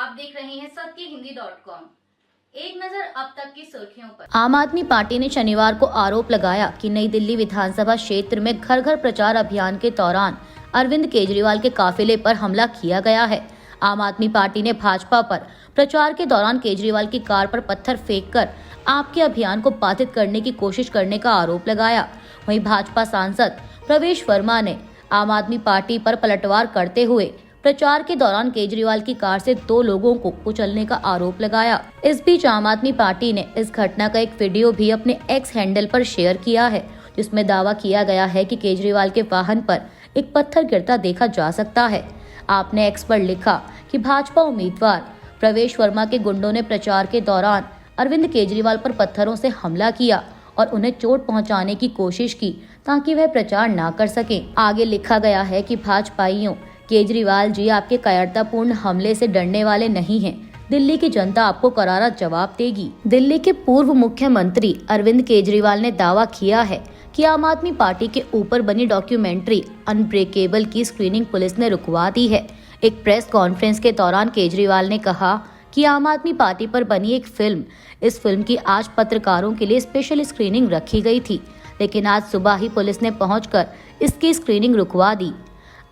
आप देख रहे हैं सत्यहिंदी.com। एक नजर अब तक की सुर्खियों पर। आम आदमी पार्टी ने शनिवार को आरोप लगाया कि नई दिल्ली विधानसभा क्षेत्र में घर घर प्रचार अभियान के दौरान अरविंद केजरीवाल के काफिले पर हमला किया गया है। आम आदमी पार्टी ने भाजपा पर प्रचार के दौरान केजरीवाल की कार पर पत्थर फेंककर आपके अभियान को बाधित करने की कोशिश करने का आरोप लगाया। वहीं भाजपा सांसद प्रवेश वर्मा ने आम आदमी पार्टी पर पलटवार करते हुए प्रचार के दौरान केजरीवाल की कार से 2 लोगों को कुचलने का आरोप लगाया। इस बीच आम आदमी पार्टी ने इस घटना का एक वीडियो भी अपने एक्स हैंडल पर शेयर किया है, जिसमें दावा किया गया है कि केजरीवाल के वाहन पर एक पत्थर गिरता देखा जा सकता है। आपने एक्स पर लिखा कि भाजपा उम्मीदवार प्रवेश वर्मा के गुंडों ने प्रचार के दौरान अरविंद केजरीवाल पर पत्थरों से हमला किया और उन्हें चोट पहुंचाने की कोशिश की ताकि वह प्रचार ना कर सके। आगे लिखा गया है कि भाजपाइयों, केजरीवाल जी आपके कायरतापूर्ण हमले से डरने वाले नहीं हैं। दिल्ली की जनता आपको करारा जवाब देगी। दिल्ली के पूर्व मुख्यमंत्री अरविंद केजरीवाल ने दावा किया है कि आम आदमी पार्टी के ऊपर बनी डॉक्यूमेंट्री अनब्रेकेबल की स्क्रीनिंग पुलिस ने रुकवा दी है। एक प्रेस कॉन्फ्रेंस के दौरान केजरीवाल ने कहा कि आम आदमी पार्टी पर बनी एक फिल्म, इस फिल्म की आज पत्रकारों के लिए स्पेशल स्क्रीनिंग रखी गई थी, लेकिन आज सुबह ही पुलिस ने पहुंचकर इसकी स्क्रीनिंग रुकवा दी।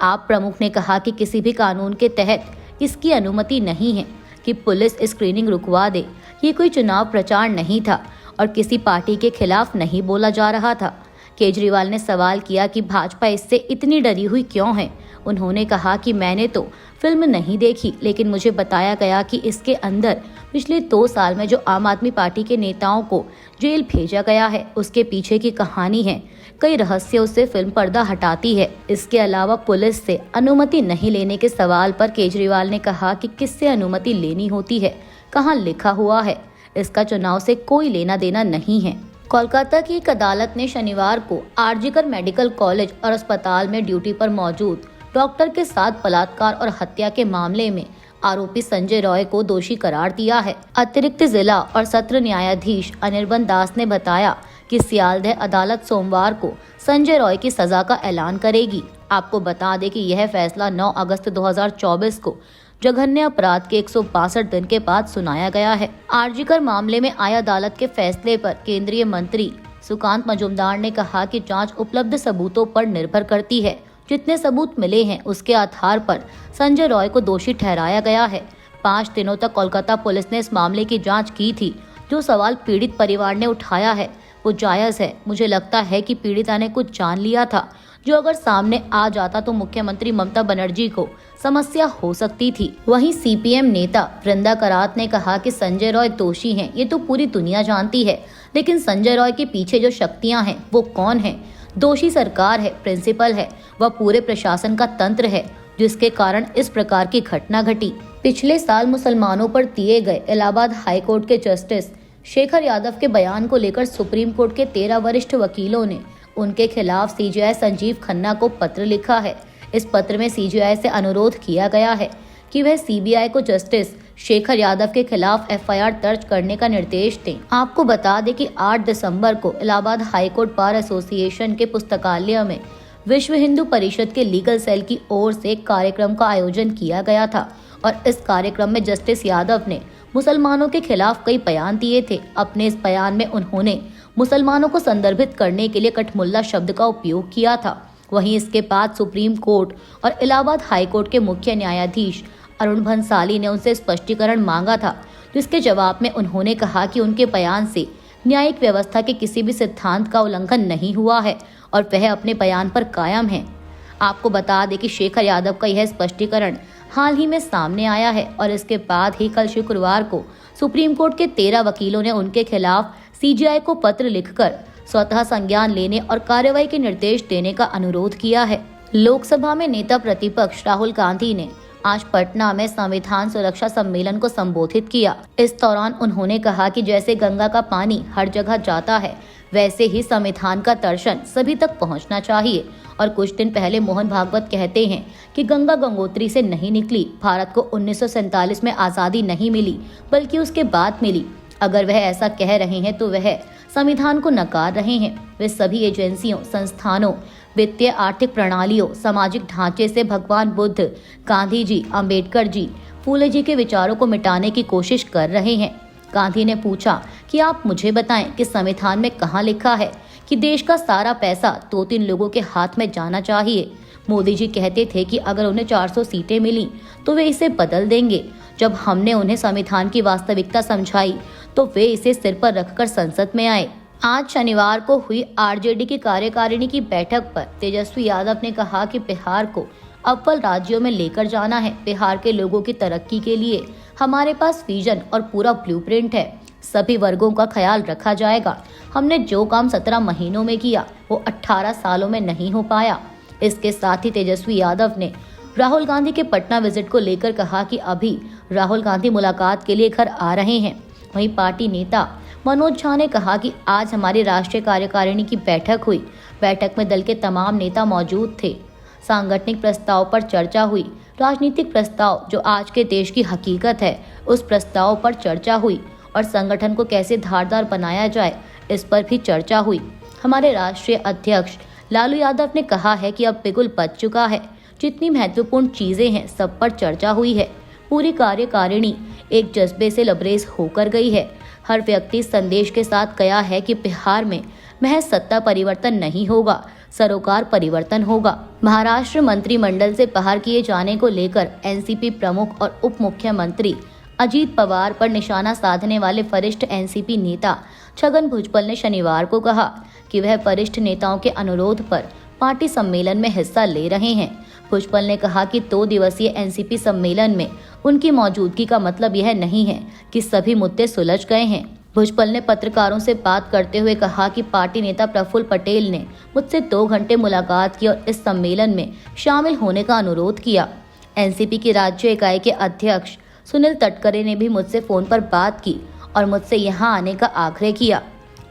आप प्रमुख ने कहा कि किसी भी कानून के तहत इसकी अनुमति नहीं है कि पुलिस स्क्रीनिंग रुकवा दे। ये कोई चुनाव प्रचार नहीं था और किसी पार्टी के खिलाफ नहीं बोला जा रहा था। केजरीवाल ने सवाल किया कि भाजपा इससे इतनी डरी हुई क्यों है। उन्होंने कहा कि मैंने तो फिल्म नहीं देखी, लेकिन मुझे बताया गया कि इसके अंदर पिछले 2 साल में जो आम आदमी पार्टी के नेताओं को जेल भेजा गया है, उसके पीछे की कहानी है। कई रहस्यों से फिल्म पर्दा हटाती है। इसके अलावा पुलिस से अनुमति नहीं लेने के सवाल पर केजरीवाल ने कहा कि किससे अनुमति लेनी होती है, कहाँ लिखा हुआ है, इसका चुनाव से कोई लेना देना नहीं है। कोलकाता की एक अदालत ने शनिवार को आरजीकर मेडिकल कॉलेज और अस्पताल में ड्यूटी पर मौजूद डॉक्टर के साथ बलात्कार और हत्या के मामले में आरोपी संजय रॉय को दोषी करार दिया है। अतिरिक्त जिला और सत्र न्यायाधीश अनिर्बन दास ने बताया कि सियालदह अदालत सोमवार को संजय रॉय की सजा का ऐलान करेगी। आपको बता दें कि यह फैसला 9 अगस्त 2024 को जघन्य अपराध के 162 दिन के बाद सुनाया गया है। आरजीकर मामले में आए अदालत के फैसले पर केंद्रीय मंत्री सुकांत मजूमदार ने कहा कि जांच उपलब्ध सबूतों पर निर्भर करती है। जितने सबूत मिले हैं उसके आधार पर संजय रॉय को दोषी ठहराया गया है। 5 दिनों तक कोलकाता पुलिस ने इस मामले की जांच की थी। जो सवाल पीड़ित परिवार ने उठाया है वो जायज है। मुझे लगता है कि पीड़िता ने कुछ जान लिया था जो अगर सामने आ जाता तो मुख्यमंत्री ममता बनर्जी को समस्या हो सकती थी। वहीं सीपीएम नेता वृंदा करात ने कहा कि संजय रॉय दोषी हैं, ये तो पूरी दुनिया जानती है, लेकिन संजय रॉय के पीछे जो शक्तियां हैं वो कौन है? दोषी सरकार है, प्रिंसिपल है, वह पूरे प्रशासन का तंत्र है जिसके कारण इस प्रकार की घटना घटी। पिछले साल मुसलमानों पर दिए गए इलाहाबाद हाई कोर्ट के जस्टिस शेखर यादव के बयान को लेकर सुप्रीम कोर्ट के 13 वरिष्ठ वकीलों ने उनके खिलाफ सीजेआई संजीव खन्ना को पत्र लिखा है। इस पत्र में सीजेआई से अनुरोध किया गया है कि वह सीबीआई को जस्टिस शेखर यादव के खिलाफ एफआईआर दर्ज करने का निर्देश दें। आपको बता दें कि 8 दिसंबर को इलाहाबाद हाईकोर्ट बार एसोसिएशन के पुस्तकालय में विश्व हिंदू परिषद के लीगल सेल की ओर से एक कार्यक्रम का आयोजन किया गया था और इस कार्यक्रम में जस्टिस यादव ने मुसलमानों के खिलाफ कई बयान दिए थे। अपने इस बयान में उन्होंने मुसलमानों को संदर्भित करने के लिए कठमुल्ला शब्द का उपयोग किया था। वहीं इसके बाद सुप्रीम कोर्ट और इलाहाबाद हाई कोर्ट के मुख्य न्यायाधीश अरुण भंसाली ने उनसे स्पष्टीकरण मांगा था, जिसके जवाब में उन्होंने कहा कि उनके बयान से न्यायिक व्यवस्था के किसी भी सिद्धांत का उल्लंघन नहीं हुआ है और वह अपने बयान पर कायम है। आपको बता दें कि शेखर यादव का यह स्पष्टीकरण हाल ही में सामने आया है और इसके बाद ही कल शुक्रवार को सुप्रीम कोर्ट के 13 वकीलों ने उनके खिलाफ सीजेआई को पत्र लिखकर स्वतः संज्ञान लेने और कार्रवाई के निर्देश देने का अनुरोध किया है। लोकसभा में नेता प्रतिपक्ष राहुल गांधी ने आज पटना में संविधान सुरक्षा सम्मेलन को संबोधित किया। इस दौरान उन्होंने कहा कि जैसे गंगा का पानी हर जगह जाता है, वैसे ही संविधान का दर्शन सभी तक पहुंचना चाहिए। और कुछ दिन पहले मोहन भागवत कहते हैं कि गंगा गंगोत्री से नहीं निकली। भारत को 1947 में आज़ादी नहीं मिली बल्कि उसके बाद मिली। अगर वह ऐसा कह रहे हैं तो वह संविधान को नकार रहे हैं। वे सभी एजेंसियों, संस्थानों, वित्तीय आर्थिक प्रणालियों, सामाजिक ढांचे से भगवान बुद्ध, गांधी जी, अंबेडकर जी, फूले जी के विचारों को मिटाने की कोशिश कर रहे हैं। गांधी ने पूछा कि आप मुझे बताएं कि संविधान में कहाँ लिखा है कि देश का सारा पैसा 2-3 लोगों के हाथ में जाना चाहिए। मोदी जी कहते थे कि अगर उन्हें 400 सीटें मिली तो वे इसे बदल देंगे। जब हमने उन्हें संविधान की वास्तविकता समझाई तो वे इसे सिर पर रखकर संसद में आए। आज शनिवार को हुई आरजेडी की कार्यकारिणी की बैठक पर तेजस्वी यादव ने कहा कि बिहार को अव्वल राज्यों में लेकर जाना है। बिहार के लोगों की तरक्की के लिए हमारे पास विजन और पूरा ब्लूप्रिंट है। सभी वर्गों का ख्याल रखा जाएगा। हमने जो काम 17 महीनों में किया वो 18 सालों में नहीं हो पाया। इसके साथ ही तेजस्वी यादव ने राहुल गांधी के पटना विजिट को लेकर कहा कि अभी राहुल गांधी मुलाकात के लिए घर आ रहे हैं। वहीं पार्टी नेता मनोज झा ने कहा कि आज हमारी राष्ट्रीय कार्यकारिणी की बैठक हुई। बैठक में दल के तमाम नेता मौजूद थे। सांगठनिक प्रस्ताव पर चर्चा हुई। राजनीतिक प्रस्ताव जो आज के देश की हकीकत है उस प्रस्ताव पर चर्चा हुई और संगठन को कैसे धारदार बनाया जाए इस पर भी चर्चा हुई। हमारे राष्ट्रीय अध्यक्ष लालू यादव ने कहा है कि अब बिगुल बच चुका है। जितनी महत्वपूर्ण चीजें हैं सब पर चर्चा हुई है। पूरी कार्यकारिणी एक जज्बे से लबरेज होकर गई है। हर व्यक्ति संदेश के साथ गया है कि बिहार में महज सत्ता परिवर्तन नहीं होगा, सरोकार परिवर्तन होगा। महाराष्ट्र मंत्रिमंडल से बाहर किए जाने को लेकर एनसीपी प्रमुख और उप मुख्यमंत्री अजीत पवार पर निशाना साधने वाले वरिष्ठ एनसीपी नेता छगन भुजबल ने शनिवार को कहा कि वह वरिष्ठ नेताओं के अनुरोध पर पार्टी सम्मेलन में हिस्सा ले रहे हैं। भुजबल ने कहा कि 2 दिवसीय एनसीपी सम्मेलन में उनकी मौजूदगी का मतलब यह नहीं है कि सभी मुद्दे सुलझ गए हैं। भुजबल ने पत्रकारों से बात करते हुए कहा कि पार्टी नेता प्रफुल्ल पटेल ने मुझसे 2 घंटे मुलाकात की और इस सम्मेलन में शामिल होने का अनुरोध किया। एनसीपी की राज्य इकाई के अध्यक्ष सुनील तटकरे ने भी मुझसे फोन पर बात की और मुझसे यहां आने का आग्रह किया।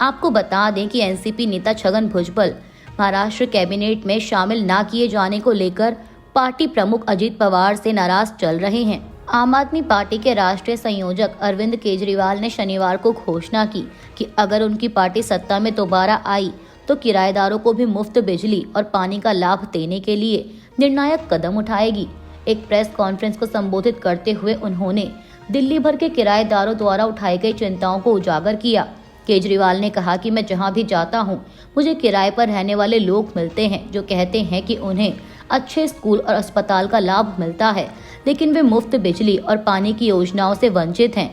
आपको बता दें कि एनसीपी नेता छगन भुजबल महाराष्ट्र कैबिनेट में शामिल न किए जाने को लेकर पार्टी प्रमुख अजीत पवार से नाराज चल रहे हैं। आम आदमी पार्टी के राष्ट्रीय संयोजक अरविंद केजरीवाल ने शनिवार को घोषणा की कि अगर उनकी पार्टी सत्ता में दोबारा आई तो किराएदारों को भी मुफ्त बिजली और पानी का लाभ देने के लिए निर्णायक कदम उठाएगी। एक प्रेस कॉन्फ्रेंस को संबोधित करते हुए उन्होंने दिल्ली भर के किराएदारों द्वारा उठाई गई चिंताओं को उजागर किया। केजरीवाल ने कहा कि मैं जहां भी जाता हूं, मुझे किराए पर रहने वाले लोग मिलते हैं जो कहते हैं कि उन्हें अच्छे स्कूल और अस्पताल का लाभ मिलता है, लेकिन वे मुफ्त बिजली और पानी की योजनाओं से वंचित हैं।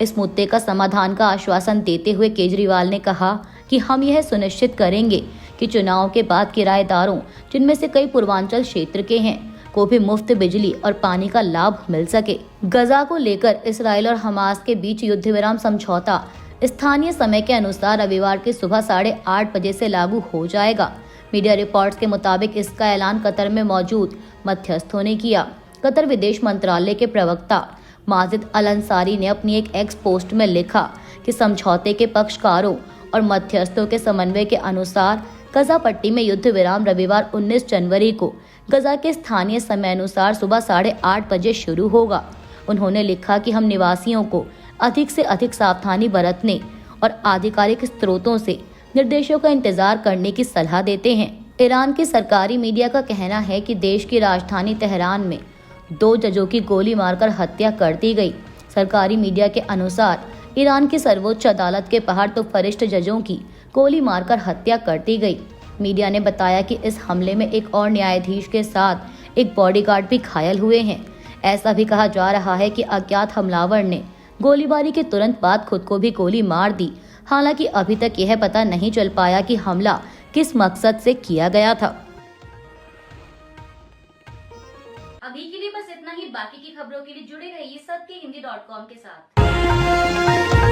इस मुद्दे का समाधान का आश्वासन देते हुए केजरीवाल ने कहा कि हम यह सुनिश्चित करेंगे कि चुनाव के बाद किराएदारों, जिनमें से कई पूर्वांचल क्षेत्र के हैं, को भी मुफ्त बिजली और पानी का लाभ मिल सके। गजा को लेकर इसराइल और हमास के बीच युद्ध विराम समझौता स्थानीय समय के अनुसार रविवार की सुबह 8:30 बजे से लागू हो जाएगा। मीडिया रिपोर्ट्स के मुताबिक इसका ऐलान कतर में मौजूद मध्यस्थों ने किया। कतर विदेश मंत्रालय के प्रवक्ता माजिद अल अंसारी ने अपनी एक एक्स पोस्ट में लिखा कि समझौते के पक्षकारों और मध्यस्थों के समन्वय के अनुसार गजा पट्टी में युद्ध विराम रविवार 19 जनवरी को गजा के स्थानीय समय अनुसार सुबह 8:30 बजे शुरू होगा। उन्होंने लिखा कि हम निवासियों को अधिक से अधिक सावधानी बरतने और आधिकारिक स्रोतों से निर्देशों का इंतजार करने की सलाह देते हैं। ईरान की सरकारी मीडिया का कहना है कि देश की राजधानी तेहरान में 2 जजों की गोली मारकर हत्या कर दी गई। सरकारी मीडिया के अनुसार ईरान की सर्वोच्च अदालत के बाहर 2 वरिष्ठ जजों की गोली मारकर हत्या कर दी गई। मीडिया ने बताया कि इस हमले में एक और न्यायाधीश के साथ एक बॉडीगार्ड भी घायल हुए हैं। ऐसा भी कहा जा रहा है कि अज्ञात हमलावर ने गोलीबारी के तुरंत बाद खुद को भी गोली मार दी। हालांकि अभी तक यह पता नहीं चल पाया कि हमला किस मकसद से किया गया था। अभी के लिए बस इतना ही। बाकी की खबरों के लिए जुड़े रहिए सत्य हिंदी.com के साथ।